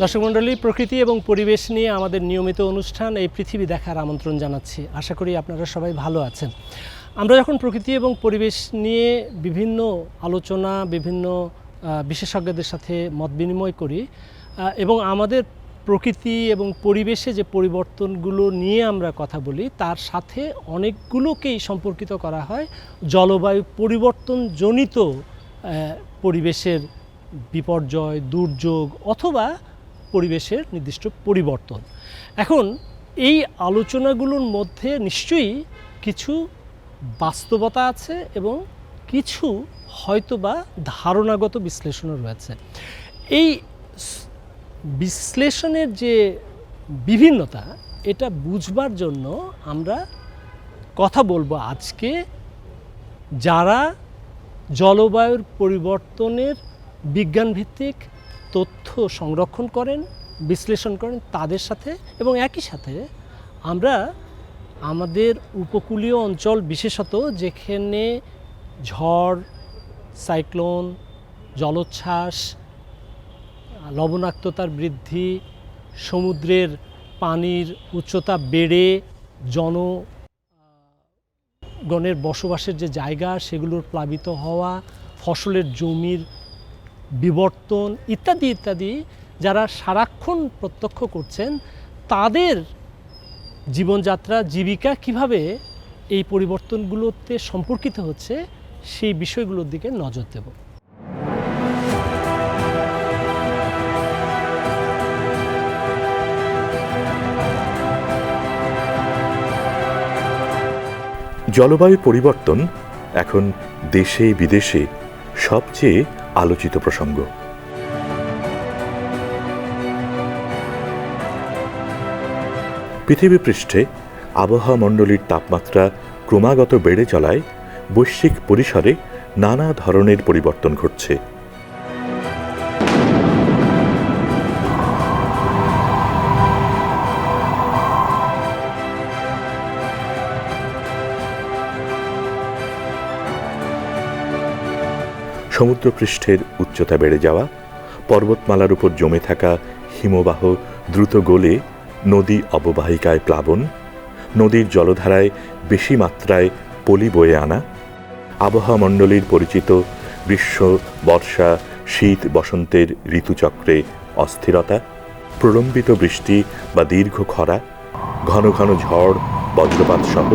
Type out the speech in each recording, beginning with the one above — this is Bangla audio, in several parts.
দর্শক মণ্ডলী, প্রকৃতি এবং পরিবেশ নিয়ে আমাদের নিয়মিত অনুষ্ঠান এই পৃথিবী দেখার আমন্ত্রণ জানাচ্ছি। আশা করি আপনারা সবাই ভালো আছেন। আমরা যখন প্রকৃতি এবং পরিবেশ নিয়ে বিভিন্ন আলোচনা, বিভিন্ন বিশেষজ্ঞদের সাথে মত বিনিময় করি এবং আমাদের প্রকৃতি এবং পরিবেশে যে পরিবর্তনগুলো নিয়ে আমরা কথা বলি, তার সাথে অনেকগুলোকেই সম্পর্কিত করা হয় জলবায়ু পরিবর্তনজনিত পরিবেশের বিপর্যয়, দুর্যোগ অথবা পরিবেশের নির্দিষ্ট পরিবর্তন। এখন এই আলোচনাগুলোর মধ্যে নিশ্চয়ই কিছু বাস্তবতা আছে এবং কিছু হয়তোবা ধারণাগত বিশ্লেষণও রয়েছে। এই বিশ্লেষণের যে বিভিন্নতা, এটা বুঝবার জন্য আমরা কথা বলবো আজকে যারা জলবায়ুর পরিবর্তনের বিজ্ঞানভিত্তিক তথ্য সংরক্ষণ করেন, বিশ্লেষণ করেন তাদের সাথে, এবং একই সাথে আমরা আমাদের উপকূলীয় অঞ্চল, বিশেষত যেখানে ঝড়, সাইক্লোন, জলোচ্ছ্বাস, লবণাক্ততার বৃদ্ধি, সমুদ্রের পানির উচ্চতা বেড়ে জনগণের বসবাসের যে জায়গা সেগুলোর প্লাবিত হওয়া, ফসলের জমির বিবর্তন ইত্যাদি ইত্যাদি যারা সারাক্ষণ প্রত্যক্ষ করছেন, তাদের জীবনযাত্রা, জীবিকা কিভাবে এই পরিবর্তনগুলোতে সম্পর্কিত হচ্ছে, সেই বিষয়গুলোর দিকে নজর দেব। জলবায়ু পরিবর্তন এখন দেশে বিদেশে সবচেয়ে আলোচিত প্রসঙ্গ। পৃথিবী পৃষ্ঠে আবহাওয়া মণ্ডলীর তাপমাত্রা ক্রমাগত বেড়ে চলায় বৈশ্বিক পরিসরে নানা ধরনের পরিবর্তন ঘটছে। সমুদ্রপৃষ্ঠের উচ্চতা বেড়ে যাওয়া, পর্বতমালার উপর জমে থাকা হিমবাহ দ্রুত গলে নদী অববাহিকায় প্লাবন, নদীর জলধারায় বেশি মাত্রায় পলি বয়ে আনা, আবহাওয়া মণ্ডলীর পরিচিত গ্রীষ্ম, বর্ষা, শীত, বসন্তের ঋতুচক্রে অস্থিরতা, প্রলম্বিত বৃষ্টি বা দীর্ঘ খরা, ঘন ঘন ঝড়, বজ্রপাত সহ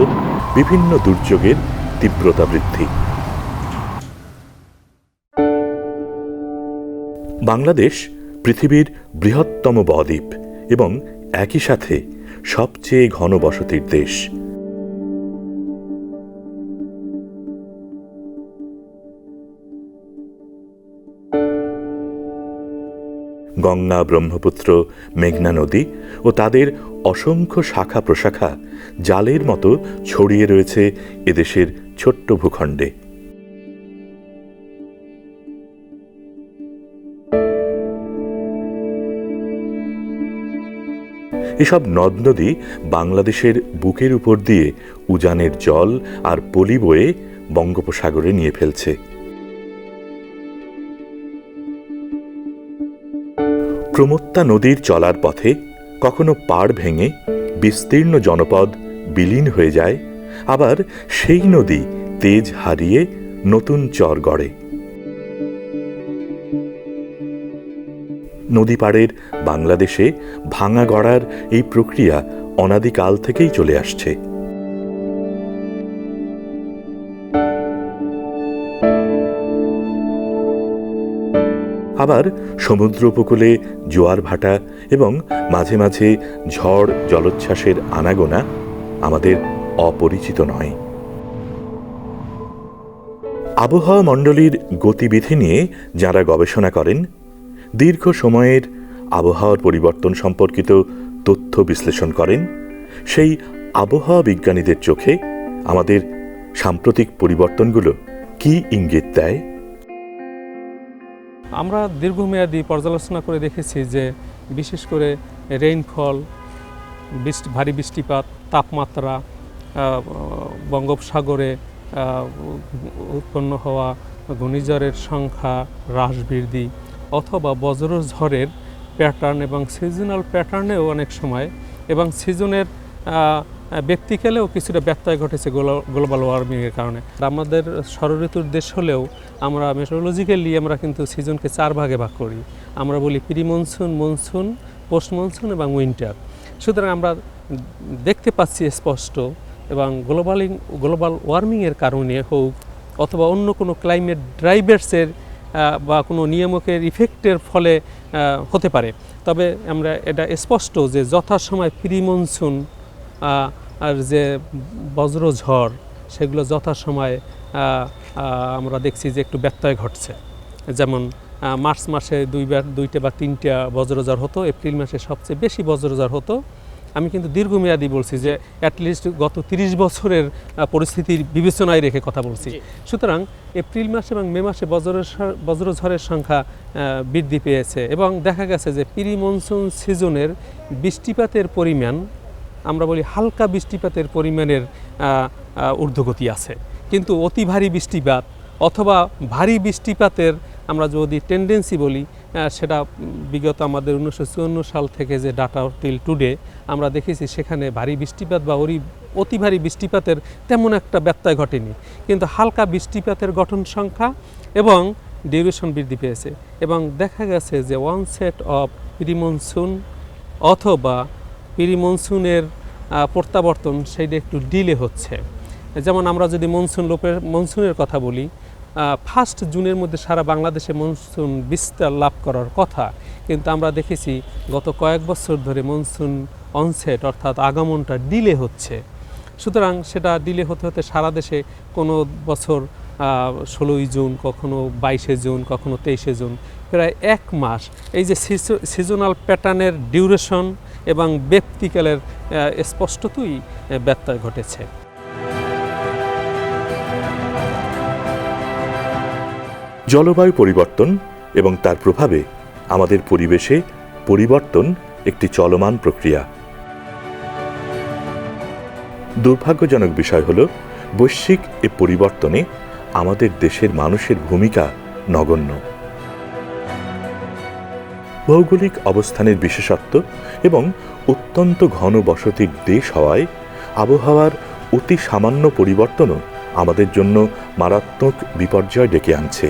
বিভিন্ন দুর্যোগের তীব্রতা বৃদ্ধি। বাংলাদেশ পৃথিবীর বৃহত্তম বদ্বীপ এবং একই সাথে সবচেয়ে ঘনবসতির দেশ। গঙ্গা, ব্রহ্মপুত্র, মেঘনা নদী ও তাদের অসংখ্য শাখা প্রশাখা জালের মতো ছড়িয়ে রয়েছে এদেশের ছোট্ট ভূখণ্ডে। এসব নদ নদী বাংলাদেশের বুকের উপর দিয়ে উজানের জল আর পলি বয়ে বঙ্গোপসাগরে নিয়ে ফেলছে। প্রমত্তা নদীর চলার পথে কখনো পাড় ভেঙে বিস্তীর্ণ জনপদ বিলীন হয়ে যায়, আবার সেই নদী তেজ হারিয়ে নতুন চর গড়ে। নদী পাড়ের বাংলাদেশে ভাঙা গড়ার এই প্রক্রিয়া অনাদিকাল থেকেই চলে আসছে। আবার সমুদ্র উপকূলে জোয়ার ভাটা এবং মাঝে মাঝে ঝড়, জলোচ্ছ্বাসের আনাগোনা আমাদের অপরিচিত নয়। আবহাওয়া মণ্ডলীর গতিবিধি নিয়ে যারা গবেষণা করেন, দীর্ঘ সময়ের আবহাওয়ার পরিবর্তন সম্পর্কিত তথ্য বিশ্লেষণ করেন, সেই আবহাওয়া বিজ্ঞানীদের চোখে আমাদের সাম্প্রতিক পরিবর্তনগুলো কি ইঙ্গিত দেয়? আমরা দীর্ঘমেয়াদী পর্যালোচনা করে দেখেছি যে বিশেষ করে রেইনফল, ভারী বৃষ্টিপাত, তাপমাত্রা, বঙ্গোপসাগরে উৎপন্ন হওয়া ঘূর্ণিঝড়ের সংখ্যা হ্রাস বৃদ্ধি অথবা বজ্রঝড়ের প্যাটার্ন এবং সিজনাল প্যাটার্নেও অনেক সময় এবং সিজনের ব্যক্তিকালেও কিছুটা ব্যত্যয় ঘটেছে গ্লোবাল ওয়ার্মিংয়ের কারণে। আমাদের ষড়ঋতুর দেশ হলেও আমরা মেট্রোলজিক্যালি আমরা কিন্তু সিজনকে 4 ভাগে ভাগ করি। আমরা বলি pre monsoon, monsoon, post monsoon এবং উইন্টার। সুতরাং আমরা দেখতে পাচ্ছি স্পষ্ট এবং গ্লোবাল ওয়ার্মিংয়ের কারণে হোক অথবা অন্য কোনো ক্লাইমেট ড্রাইভার্সের বা কোনো নিয়ামকের ইফেক্টের ফলে হতে পারে, তবে আমরা এটা স্পষ্ট যে যথাসময় প্রি মনসুন আর যে বজ্রঝড় সেগুলো যথাসময়ে আমরা দেখছি যে একটু ব্যত্যয় ঘটছে। যেমন মার্চ মাসে 2টা বা 3টা বজ্রঝড় হতো, এপ্রিল মাসে সবচেয়ে বেশি বজ্রঝড় হতো। আমি কিন্তু দীর্ঘমেয়াদী বলছি, যে অ্যাটলিস্ট গত 30 বছরের পরিস্থিতির বিবেচনায় রেখে কথা বলছি। সুতরাং এপ্রিল মাসে এবং মে মাসে বজ্রঝড়ের সংখ্যা বৃদ্ধি পেয়েছে এবং দেখা গেছে যে প্রি মনসুন সিজনের বৃষ্টিপাতের পরিমাণ, আমরা বলি হালকা বৃষ্টিপাতের পরিমাণের ঊর্ধ্বগতি আছে, কিন্তু অতি ভারী বৃষ্টিপাত অথবা ভারী বৃষ্টিপাতের আমরা যদি টেন্ডেন্সি বলি, সেটা বিগত আমাদের 1954 সাল থেকে যে ডাটা টিল টুডে আমরা দেখেছি সেখানে ভারী বৃষ্টিপাত বা অতি ভারী বৃষ্টিপাতের তেমন একটা ব্যত্যয় ঘটেনি, কিন্তু হালকা বৃষ্টিপাতের গঠন সংখ্যা এবং ডিউরেশন বৃদ্ধি পেয়েছে এবং দেখা গেছে যে one set of pre monsoon অথবা প্রি মনসুনের প্রত্যাবর্তন সেইটা একটু ডিলে হচ্ছে। যেমন আমরা যদি মনসুনের কথা বলি, 1 জুনের মধ্যে সারা বাংলাদেশে মনসুন বিস্তার লাভ করার কথা, কিন্তু আমরা দেখেছি গত কয়েক বছর ধরে মনসুন অনসেট অর্থাৎ আগমনটা ডিলে হচ্ছে। সুতরাং সেটা ডিলে হতে হতে সারা দেশে কোনো বছর 16ই জুন, কখনো 22শে জুন, কখনো 23শে জুন, প্রায় 1 মাস এই যে সিজনাল প্যাটার্নের ডিউরেশন এবং ব্যক্তিকালের স্পষ্টতই ব্যত্যয় ঘটেছে। জলবায়ু পরিবর্তন এবং তার প্রভাবে আমাদের পরিবেশে পরিবর্তন একটি চলমান প্রক্রিয়া। দুর্ভাগ্যজনক বিষয় হল বৈশ্বিক এ পরিবর্তনে আমাদের দেশের মানুষের ভূমিকা নগণ্য। ভৌগোলিক অবস্থানের বিশেষত্ব এবং অত্যন্ত ঘন বসতির দেশ হওয়ায় আবহাওয়ার অতি সামান্য পরিবর্তনও আমাদের জন্য মারাত্মক বিপর্যয় ডেকে আনছে।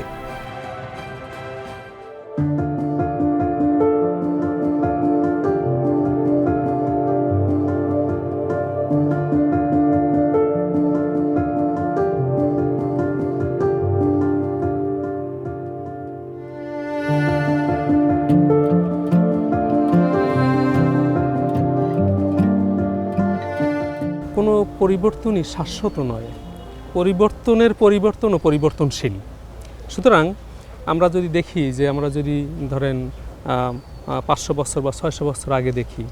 কোনো পরিবর্তনই শাশ্বত নয়, পরিবর্তনের পরিবর্তনও পরিবর্তনশীল। সুতরাং আমরা যদি দেখি যে আমরা যদি ধরেন 500 বছর বা 600 বছর আগে দেখি,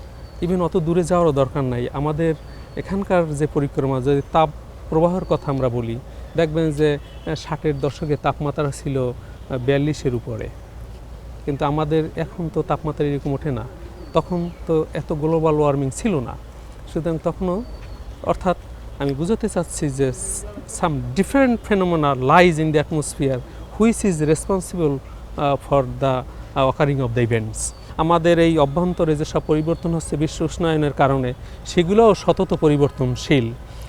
ইভেন অত দূরে যাওয়ারও দরকার নাই, আমাদের এখানকার যে পরিক্রমা, যদি তাপ প্রবাহের কথা আমরা বলি, দেখবেন যে 60-এর দশকে তাপমাত্রা ছিল 42-এর উপরে, কিন্তু আমাদের এখন তো তাপমাত্রা এরকম ওঠে না। তখন তো এত গ্লোবাল ওয়ার্মিং ছিল না। সুতরাং তখনও, অর্থাৎ আমি বুঝাতে চাচ্ছি যে সাম different phenomena lies in the atmosphere which is responsible for the occurring of the events. আমাদের এই অভ্যন্তরে যেসব পরিবর্তন হচ্ছে বিশ্ব উষ্ণায়নের কারণে, সেগুলোও সতত পরিবর্তনশীল।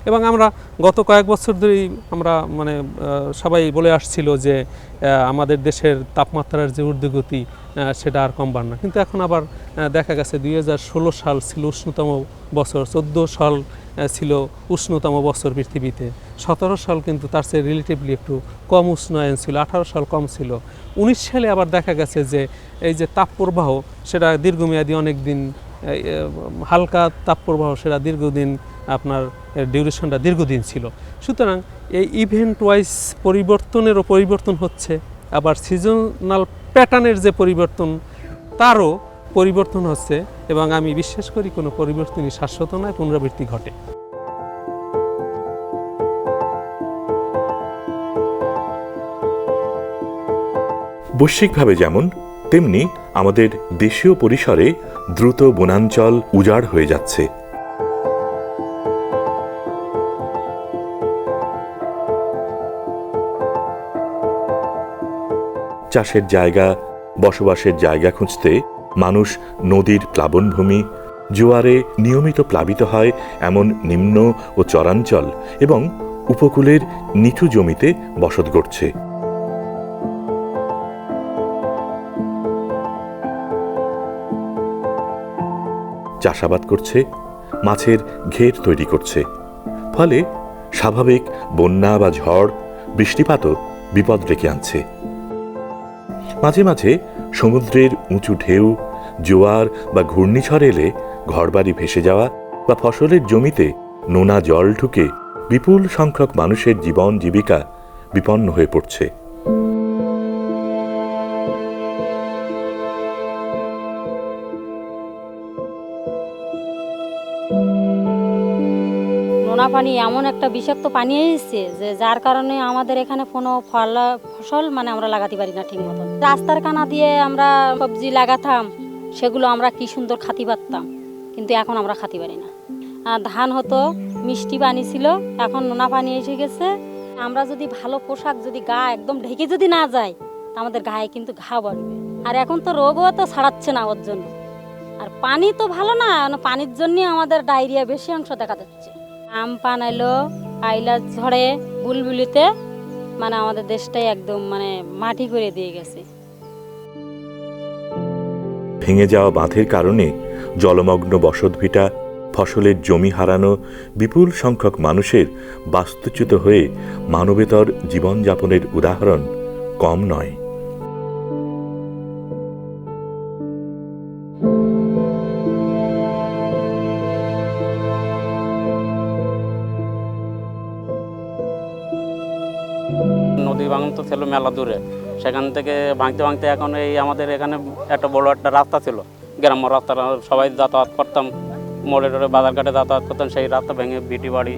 এবং আমরা গত কয়েক বছর ধরেই আমরা সবাই বলে আসছিল যে আমাদের দেশের তাপমাত্রার যে ঊর্ধ্বগতি সেটা আর কমবার না, কিন্তু এখন আবার দেখা গেছে 2016 সাল ছিল উষ্ণতম বছর, 14 সাল ছিল উষ্ণতম বছর পৃথিবীতে, 17 সাল কিন্তু তার চেয়ে রিলেটিভলি একটু কম উষ্ণায়ন ছিল, 18 সাল কম ছিল, 19 সালে আবার দেখা গেছে যে এই যে তাপপ্রবাহ সেটা দীর্ঘমেয়াদী, অনেক দিন হালকা তাপপ্রবাহ সেটা দীর্ঘদিন, আপনার ডিউরেশনটা দীর্ঘদিন ছিল। সুতরাং এই ইভেন্ট ওয়াইজ পরিবর্তনেরও পরিবর্তন হচ্ছে, আবার সিজনাল প্যাটার্নের যে পরিবর্তন তারও পরিবর্তন হচ্ছে, এবং আমি বিশ্বাস করি কোনো পরিবর্তনই শাশ্বত নয়, পুনরাবৃত্তি ঘটে। বৈশ্বিকভাবে যেমন, তেমনি আমাদের দেশীয় পরিসরে দ্রুত বনাঞ্চল উজাড় হয়ে যাচ্ছে। চাষের জায়গা, বসবাসের জায়গা খুঁজতে মানুষ নদীর প্লাবনভূমি, জোয়ারে নিয়মিত প্লাবিত হয় এমন নিম্ন ও চরাঞ্চল এবং উপকূলের নিচু জমিতে বসত গড়ছে। চাষাবাদ করছে, মাছের ঘের তৈরি করছে, ফলে স্বাভাবিক বন্যা বা ঝড় বৃষ্টিপাতও বিপদ ডেকে আনছে। মাঝে মাঝে সমুদ্রের উঁচু ঢেউ, জোয়ার বা ঘূর্ণিঝড় এলে ঘরবাড়ি ভেসে যাওয়া বা ফসলের জমিতে নোনা জল ঢুকে বিপুল সংখ্যক মানুষের জীবন জীবিকা বিপন্ন হয়ে পড়ছে। নোনা পানি এমন একটা বিষাক্ত পানি এসেছে যে যার কারণে আমাদের এখানে কোনো ফসল মানে আমরা লাগাতে পারি না ঠিক মতন। রাস্তার কানা দিয়ে আমরা সবজি লাগাতাম, সেগুলো আমরা কি সুন্দর খাতি পারতাম, কিন্তু এখন আমরা খাতি পারি না। ধান হতো, মিষ্টি পানি ছিল, এখন নোনা পানি এসে গেছে। আমরা যদি ভালো পোশাক যদি গা একদম ঢেকে যদি না যায়, আমাদের গায়ে কিন্তু ঘা বাড়বে। আর এখন তো রোগও তো ছাড়াচ্ছে না ওর জন্য। আর পানি তো ভালো না, পানির জন্য আমাদের ডায়রিয়া বেশি অংশ দেখা যাচ্ছে। আমপান এলো, আইলা ঝড়ে, বুলবুলিতে মানে আমাদের দেশটাই একদম মানে মাটি করে দিয়ে গেছে। ভেঙে যাওয়া বাঁধের কারণে জলমগ্ন বসতভিটা, ফসলের জমি হারানো বিপুল সংখ্যক মানুষের বাস্তুচ্যুত হয়ে মানবেতর জীবনযাপনের উদাহরণ কম নয়। নদী ভাঙন তো ছিল মেলা দূরে, সেখান থেকে ভাঙতে ভাঙতে এখন এই আমাদের এখানে একটা বড় একটা রাস্তা ছিল, গ্রাম্য রাস্তা, সবাই যাতায়াত করতাম, মোড়ে টোড়ে বাজারঘাটে যাতায়াত করতাম, সেই রাস্তা ভেঙে বিটি বাড়ি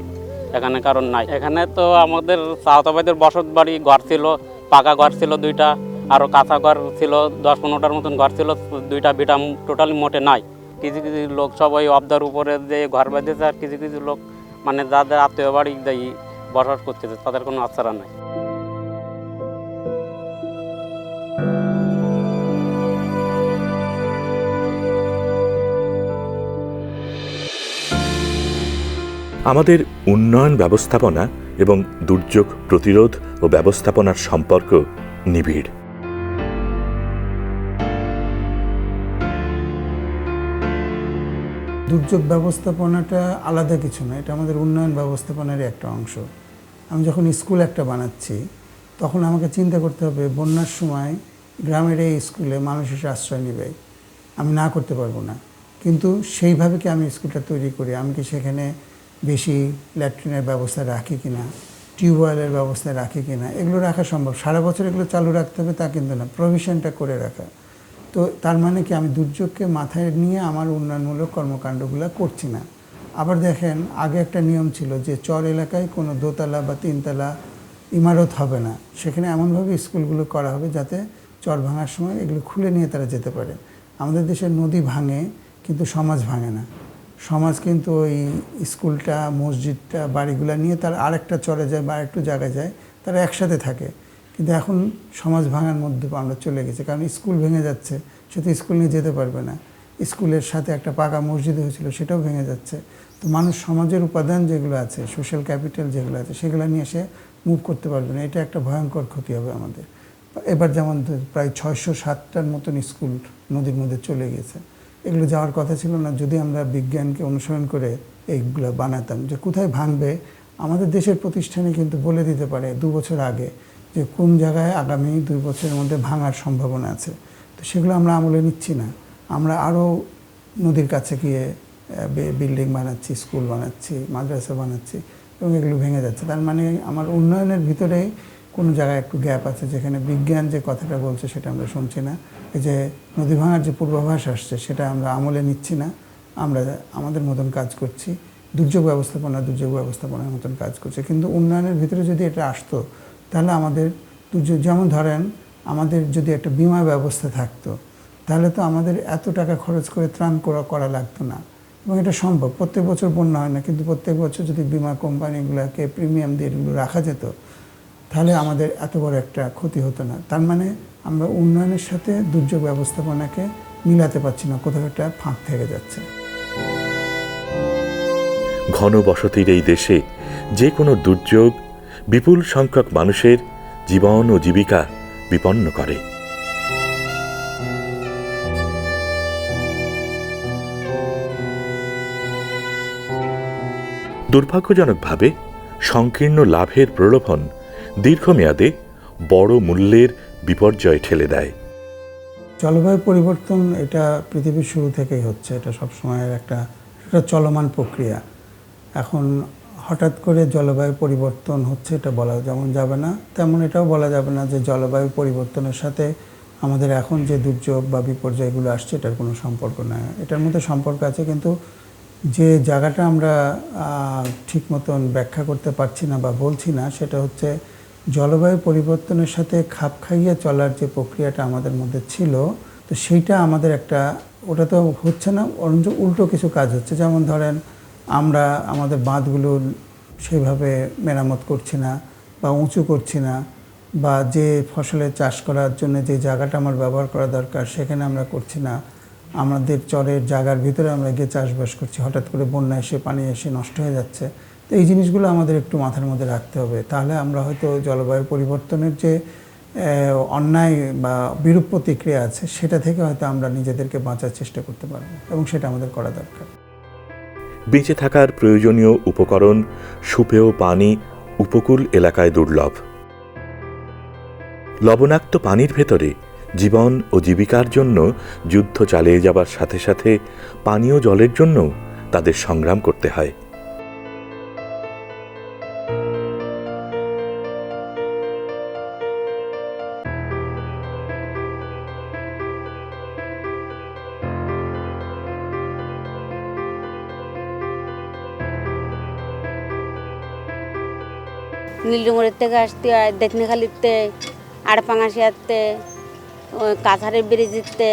এখানে কারণ নাই। এখানে তো আমাদের চাওতাবাইদের বসত বাড়ি ঘর ছিল, পাকা ঘর ছিল দুইটা, আরও কাঁচা ঘর ছিল 10-15টার মতন ঘর ছিল, দুইটা বিটা টোটালি মোটে নাই। কিছু কিছু লোক সবাই অবদার উপরে যে ঘর বেঁধেছে, আর কিছু কিছু লোক মানে যাদের আত্মীয় বাড়ি দেয় বসবাস করতেছে, তাদের কোনো আশ্রা নাই। আমাদের উন্নয়ন ব্যবস্থাপনা এবং দুর্যোগ প্রতিরোধ ও ব্যবস্থাপনার সম্পর্ক নিবিড়। দুর্যোগ ব্যবস্থাপনাটা আলাদা কিছু না, এটা আমাদের উন্নয়ন ব্যবস্থাপনারই একটা অংশ। আমি যখন স্কুল একটা বানাচ্ছি তখন আমাকে চিন্তা করতে হবে বন্যার সময় গ্রামের এই স্কুলে মানুষ এসে আশ্রয় নেবে, আমি না করতে পারবো না, কিন্তু সেইভাবে কি আমি স্কুলটা তৈরি করি, আমি কি সেখানে বেশি ল্যাট্রিনের ব্যবস্থা রাখি কিনা, টিউবওয়েলের ব্যবস্থা রাখি কিনা, এগুলো রাখা সম্ভব। সারা বছর এগুলো চালু রাখতে হবে তা কিন্তু না, প্রভিশনটা করে রাখা। তো তার মানে কি আমি দুর্যোগকে মাথায় নিয়ে আমার উন্নয়নমূলক কর্মকাণ্ডগুলো করছি না। আবার দেখেন, আগে একটা নিয়ম ছিল যে চর এলাকায় কোনো দোতলা বা তিনতলা ইমারত হবে না, সেখানে এমনভাবে স্কুলগুলো করা হবে যাতে চর ভাঙার সময় এগুলো খুলে নিয়ে তারা যেতে পারে। আমাদের দেশের নদী ভাঙে কিন্তু সমাজ ভাঙে না। সমাজ কিন্তু ওই স্কুলটা, মসজিদটা, বাড়িগুলো নিয়ে তার আরেকটা চরে যায় বা একটু জায়গায় যায়, তারা একসাথে থাকে। কিন্তু এখন সমাজ ভাঙার মধ্যে আমরা চলে গেছি, কারণ স্কুল ভেঙে যাচ্ছে, সে তো স্কুল নিয়ে যেতে পারবে না। স্কুলের সাথে একটা পাকা মসজিদ হয়েছিল, সেটাও ভেঙে যাচ্ছে। তো মানুষ সমাজের উপাদান যেগুলো আছে, সোশ্যাল ক্যাপিটাল যেগুলো আছে, সেগুলো নিয়ে সে মুভ করতে পারবে না। এটা একটা ভয়ঙ্কর ক্ষতি হবে আমাদের। এবার যেমন প্রায় 607টার মতন স্কুল নদীর মধ্যে চলে গেছে। এগুলো যাওয়ার কথা ছিল না যদি আমরা বিজ্ঞানকে অনুসরণ করে এইগুলো বানাতাম। যে কোথায় ভাঙবে আমাদের দেশের প্রতিষ্ঠানে কিন্তু বলে দিতে পারে 2 বছর আগে যে কোন জায়গায় আগামী 2 বছরের মধ্যে ভাঙার সম্ভাবনা আছে। তো সেগুলো আমরা আমলে নিচ্ছি না, আমরা আরও নদীর কাছে গিয়ে বিল্ডিং বানাচ্ছি, স্কুল বানাচ্ছি, মাদ্রাসা বানাচ্ছি এবং এগুলো ভেঙে যাচ্ছে। তার মানে আমার উন্নয়নের ভিতরেই কোনো জায়গায় একটু গ্যাপ আছে, যেখানে বিজ্ঞান যে কথাটা বলছে সেটা আমরা শুনছি না। এই যে নদী ভাঙার যে পূর্বাভাস আসছে সেটা আমরা আমলে নিচ্ছি না, আমরা আমাদের মতন কাজ করছি, দুর্যোগ ব্যবস্থাপনার মতন কাজ করছে। কিন্তু উন্নয়নের ভিতরে যদি এটা আসতো তাহলে আমাদের দুর্যোগ, যেমন ধরেন আমাদের যদি একটা বিমা ব্যবস্থা থাকতো তাহলে তো আমাদের এত টাকা খরচ করে ত্রাণ করা লাগতো না। এবং এটা সম্ভব, প্রত্যেক বছর বন্যা হয় না, কিন্তু প্রত্যেক বছর যদি বিমা কোম্পানিগুলোকে প্রিমিয়াম দিয়ে এগুলো রাখা যেত তাহলে আমাদের এত বড় একটা ক্ষতি হতো না। তার মানে আমরা উন্নয়নের সাথে দুর্যোগ ব্যবস্থাপনাকে মিলাতে পারছি না, কোথাও একটা ফাঁক থেকে যাচ্ছে। ঘনবসতির এই দেশে যে কোনো দুর্যোগ বিপুল সংখ্যক মানুষের জীবন ও জীবিকা বিপন্ন করে। দুর্ভাগ্যজনকভাবে সংকীর্ণ লাভের প্রলোভন দীর্ঘমেয়াদে বড় মূল্যের বিপর্যয় ঠেলে দেয়। জলবায়ু পরিবর্তন এটা পৃথিবীর শুরু থেকেই হচ্ছে, এটা সবসময়ের একটা চলমান প্রক্রিয়া। এখন হঠাৎ করে জলবায়ু পরিবর্তন হচ্ছে এটা বলা যেমন যাবে না, তেমন এটাও বলা যাবে না যে জলবায়ু পরিবর্তনের সাথে আমাদের এখন যে দুর্যোগ বা বিপর্যয়গুলো আসছে এটার কোনো সম্পর্ক নাই। এটার মধ্যে সম্পর্ক আছে, কিন্তু যে জায়গাটা আমরা ঠিক মতন ব্যাখ্যা করতে পারছি না বা বলছি না, সেটা হচ্ছে জলবায়ু পরিবর্তনের সাথে খাপ খাইয়ে চলার যে প্রক্রিয়াটা আমাদের মধ্যে ছিল, তো সেইটা আমাদের একটা, ওটা তো হচ্ছে না, বরঞ্চ উল্টো কিছু কাজ হচ্ছে। যেমন ধরেন আমরা আমাদের বাঁধগুলো সেভাবে মেরামত করছি না বা উঁচু করছি না, বা যে ফসলের চাষ করার জন্য যে জায়গাটা আমার ব্যবহার করা দরকার সেখানে আমরা করছি না। আমাদের চরের জায়গার ভিতরে আমরা গিয়ে চাষবাস করছি, হঠাৎ করে বন্যা এসে পানি এসে নষ্ট হয়ে যাচ্ছে। তো এই জিনিসগুলো আমাদের একটু মাথার মধ্যে রাখতে হবে, তাহলে আমরা হয়তো জলবায়ু পরিবর্তনের যে অন্যায় বা বিরূপ প্রতিক্রিয়া আছে সেটা থেকে হয়তো আমরা নিজেদেরকে বাঁচার চেষ্টা করতে পারবো, এবং সেটা আমাদের করা দরকার। বেঁচে থাকার প্রয়োজনীয় উপকরণ সুপেয় পানি উপকূল এলাকায় দুর্লভ। লবণাক্ত পানির ভেতরে জীবন ও জীবিকার জন্য যুদ্ধ চালিয়ে যাবার সাথে সাথে পানীয় জলের জন্য তাদের সংগ্রাম করতে হয়। নীলডুঙুরের থেকে আসতে হয়, দেখনেখালিতে, আড়পাঙাশিয়াতে, কাছারের ব্রিজিতে,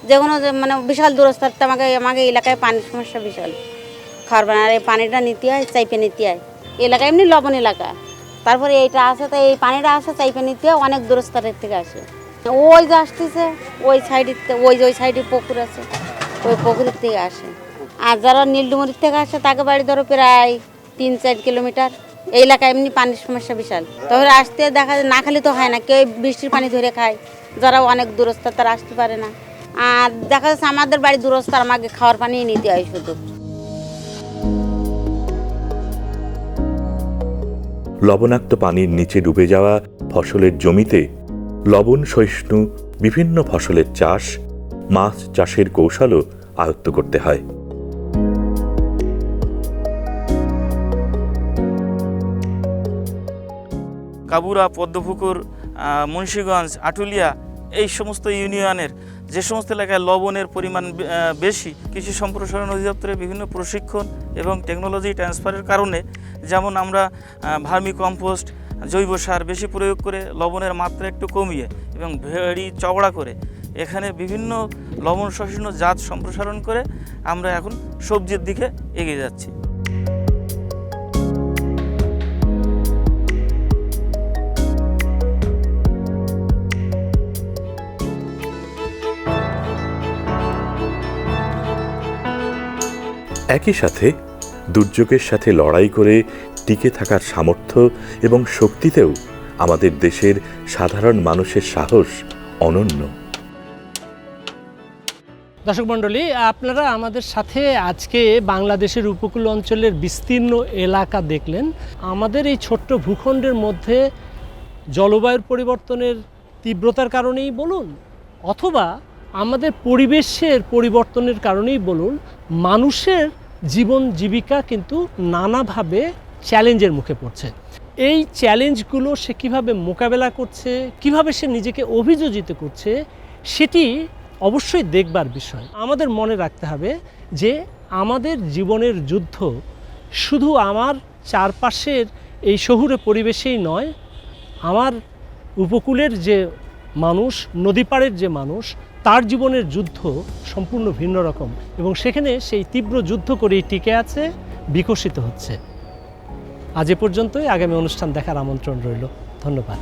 যে কোনো মানে বিশাল দূরস্থাতে আমাকে এলাকায় পানির সমস্যা বিশাল। খাওয়ার বানার এই পানিটা নিতে হয়, চাইপে নিতে হয়। এলাকা এমনি লবণ এলাকা, তারপরে এইটা আসে, তো এই পানিটা আসে চাইপে নিতে হয়, অনেক দূরস্থানের থেকে আসে। ওই যে আসতেছে ওই সাইডের, ওই সাইডে পুকুর আছে, ওই পুকুরের থেকে আসে। আর যারা নীলডুঙুরির থেকে আসে তাকে বাড়ি ধরো প্রায় 3-4 কিলোমিটার। এই এলাকায় এমনি পানির সমস্যা বিশাল, তবে আসতে দেখা যায় না খালি তো হয় না, কেউ বৃষ্টির পানি ধরে খায়, যারা অনেক দূরস্থ তারা আসতে পারে না। আর দেখা যাচ্ছে আমাদের বাড়ি দূরস্থ, আমাকে খাওয়ার পানি নিতে হয় শুধু। লবণাক্ত পানির নিচে ডুবে যাওয়া ফসলের জমিতে লবণ সহিষ্ণু বিভিন্ন ফসলের চাষ, মাছ চাষের কৌশলও আয়ত্ত করতে হয়। কাবুরা, পদ্মপুকুর, মুন্সীগঞ্জ, আটুলিয়া এই সমস্ত ইউনিয়নের যে সমস্ত এলাকায় লবণের পরিমাণ বেশি, কৃষি সম্প্রসারণ অধিদপ্তরের বিভিন্ন প্রশিক্ষণ এবং টেকনোলজি ট্রান্সফারের কারণে, যেমন আমরা ভার্মি কম্পোস্ট, জৈব সার বেশি প্রয়োগ করে লবণের মাত্রা একটু কমিয়ে এবং ভেড়ি চওড়া করে এখানে বিভিন্ন লবণ সহিষ্ণু জাত সম্প্রসারণ করে আমরা এখন সবজির দিকে এগিয়ে যাচ্ছি। একই সাথে দুর্যোগের সাথে লড়াই করে টিকে থাকার সামর্থ্য এবং শক্তিতেও আমাদের দেশের সাধারণ মানুষের সাহস অনন্য। দর্শক মণ্ডলী, আপনারা আমাদের সাথে আজকে বাংলাদেশের উপকূল অঞ্চলের বিস্তীর্ণ এলাকা দেখলেন। আমাদের এই ছোট্ট ভূখণ্ডের মধ্যে জলবায়ুর পরিবর্তনের তীব্রতার কারণেই বলুন, অথবা আমাদের পরিবেশের পরিবর্তনের কারণেই বলুন, মানুষের জীবন জীবিকা কিন্তু নানাভাবে চ্যালেঞ্জের মুখে পড়ছে। এই চ্যালেঞ্জগুলো সে কীভাবে মোকাবেলা করছে, কিভাবে সে নিজেকে অভিযোজিত করছে, সেটি অবশ্যই দেখবার বিষয়। আমাদের মনে রাখতে হবে যে আমাদের জীবনের যুদ্ধ শুধু আমার চারপাশের এই শহুরে পরিবেশেই নয়, আমার উপকূলের যে মানুষ, নদী পাড়ের যে মানুষ, তার জীবনের যুদ্ধ সম্পূর্ণ ভিন্ন রকম, এবং সেখানে সেই তীব্র যুদ্ধ করেই টিকে আছে, বিকশিত হচ্ছে। আজ এ পর্যন্তই। আগামী অনুষ্ঠান দেখার আমন্ত্রণ রইল। ধন্যবাদ।